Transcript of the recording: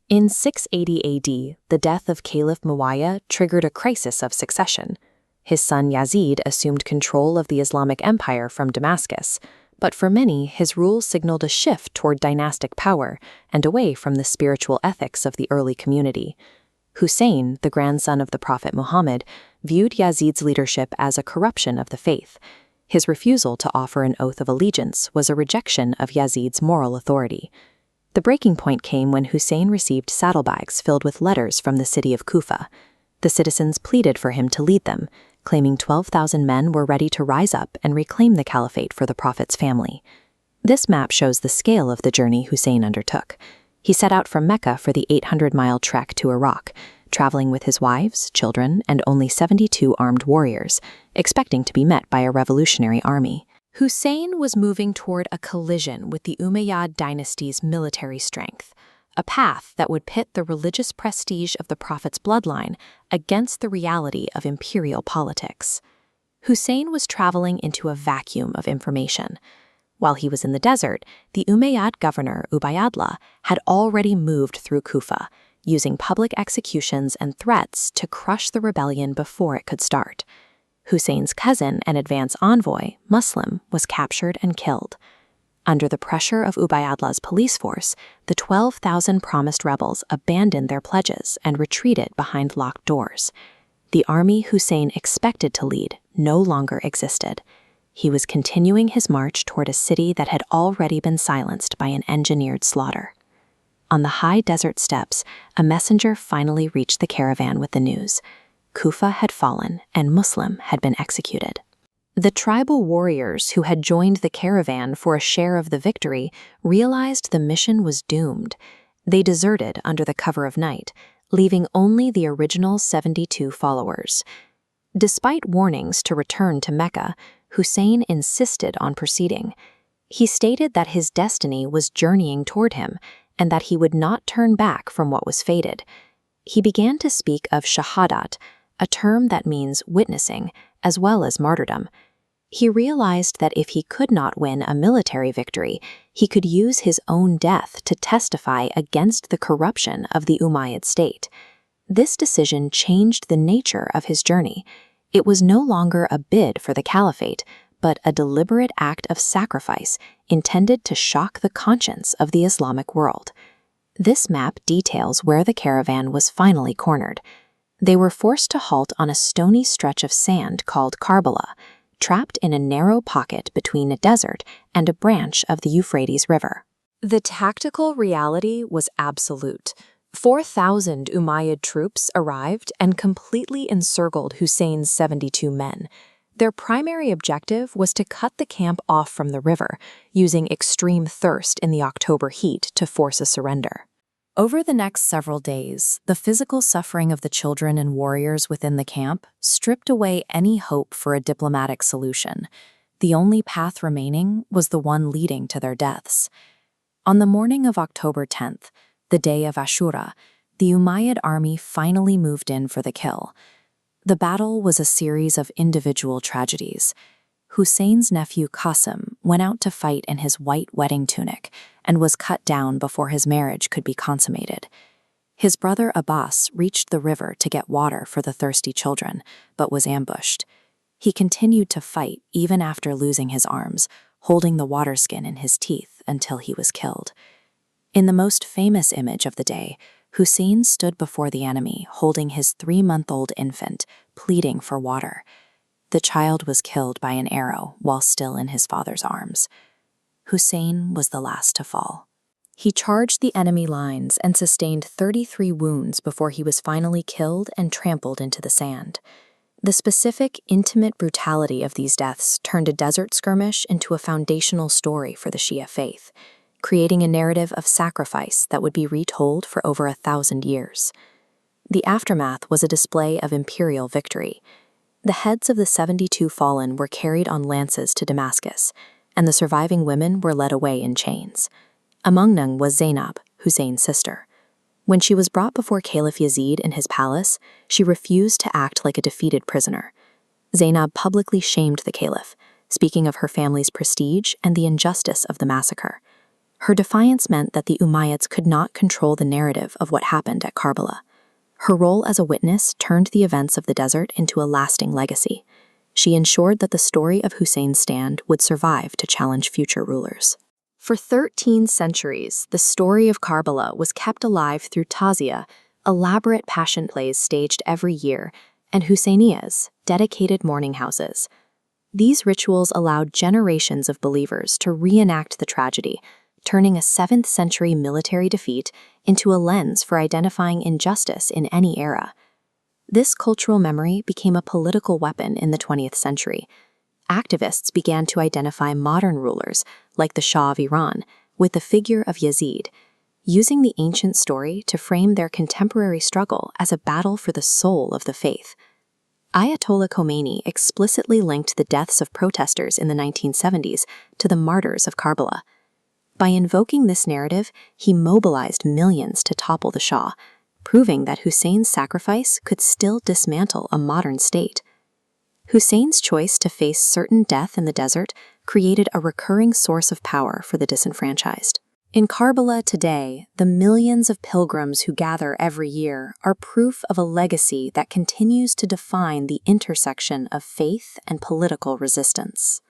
In 680 AD, the death of Caliph Muawiyah triggered a crisis of succession. His son Yazid assumed control of the Islamic Empire from Damascus, but for many, his rule signaled a shift toward dynastic power and away from the spiritual ethics of the early community. Hussein, the grandson of the Prophet Muhammad, viewed Yazid's leadership as a corruption of the faith. His refusal to offer an oath of allegiance was a rejection of Yazid's moral authority. The breaking point came when Hussein received saddlebags filled with letters from the city of Kufa. The citizens pleaded for him to lead them, claiming 12,000 men were ready to rise up and reclaim the caliphate for the Prophet's family. This map shows the scale of the journey Hussein undertook. He set out from Mecca for the 800-mile trek to Iraq, traveling with his wives, children, and only 72 armed warriors, expecting to be met by a revolutionary army. Hussein was moving toward a collision with the Umayyad dynasty's military strength, a path that would pit the religious prestige of the Prophet's bloodline against the reality of imperial politics. Hussein was traveling into a vacuum of information. While he was in the desert, the Umayyad governor Ubaydullah had already moved through Kufa, using public executions and threats to crush the rebellion before it could start. Hussein's cousin and advance envoy, Muslim, was captured and killed. Under the pressure of Ubaydullah's police force, the 12,000 promised rebels abandoned their pledges and retreated behind locked doors. The army Hussein expected to lead no longer existed. He was continuing his march toward a city that had already been silenced by an engineered slaughter. On the high desert steppes, a messenger finally reached the caravan with the news. Kufa had fallen and Muslim had been executed. The tribal warriors who had joined the caravan for a share of the victory realized the mission was doomed. They deserted under the cover of night, leaving only the original 72 followers. Despite warnings to return to Mecca, Hussein insisted on proceeding. He stated that his destiny was journeying toward him and that he would not turn back from what was fated. He began to speak of shahadat, a term that means witnessing, as well as martyrdom. He realized that if he could not win a military victory, he could use his own death to testify against the corruption of the Umayyad state. This decision changed the nature of his journey. It was no longer a bid for the caliphate, but a deliberate act of sacrifice intended to shock the conscience of the Islamic world. This map details where the caravan was finally cornered. They were forced to halt on a stony stretch of sand called Karbala, trapped in a narrow pocket between a desert and a branch of the Euphrates River. The tactical reality was absolute. 4,000 Umayyad troops arrived and completely encircled Hussein's 72 men. Their primary objective was to cut the camp off from the river, using extreme thirst in the October heat to force a surrender. Over the next several days, the physical suffering of the children and warriors within the camp stripped away any hope for a diplomatic solution. The only path remaining was the one leading to their deaths. On the morning of October 10th, the day of Ashura, the Umayyad army finally moved in for the kill. The battle was a series of individual tragedies. Hussein's nephew Qasim went out to fight in his white wedding tunic and was cut down before his marriage could be consummated. His brother Abbas reached the river to get water for the thirsty children, but was ambushed. He continued to fight even after losing his arms, holding the water skin in his teeth until he was killed. In the most famous image of the day, Hussein stood before the enemy holding his 3-month-old infant, pleading for water. The child was killed by an arrow while still in his father's arms. Hussein was the last to fall. He charged the enemy lines and sustained 33 wounds before he was finally killed and trampled into the sand. The specific, intimate brutality of these deaths turned a desert skirmish into a foundational story for the Shia faith, creating a narrative of sacrifice that would be retold for over 1,000 years. The aftermath was a display of imperial victory. The heads of the 72 fallen were carried on lances to Damascus, and the surviving women were led away in chains. Among them was Zainab, Hussein's sister. When she was brought before Caliph Yazid in his palace, she refused to act like a defeated prisoner. Zainab publicly shamed the caliph, speaking of her family's prestige and the injustice of the massacre. Her defiance meant that the Umayyads could not control the narrative of what happened at Karbala. Her role as a witness turned the events of the desert into a lasting legacy. She ensured that the story of Hussein's stand would survive to challenge future rulers. For 13 centuries, the story of Karbala was kept alive through tazia, elaborate passion plays staged every year, and Husseiniyyas, dedicated mourning houses. These rituals allowed generations of believers to reenact the tragedy, turning a 7th century military defeat into a lens for identifying injustice in any era. This cultural memory became a political weapon in the 20th century. Activists began to identify modern rulers, like the Shah of Iran, with the figure of Yazid, using the ancient story to frame their contemporary struggle as a battle for the soul of the faith. Ayatollah Khomeini explicitly linked the deaths of protesters in the 1970s to the martyrs of Karbala. By invoking this narrative, he mobilized millions to topple the Shah, proving that Hussein's sacrifice could still dismantle a modern state. Hussein's choice to face certain death in the desert created a recurring source of power for the disenfranchised. In Karbala today, the millions of pilgrims who gather every year are proof of a legacy that continues to define the intersection of faith and political resistance.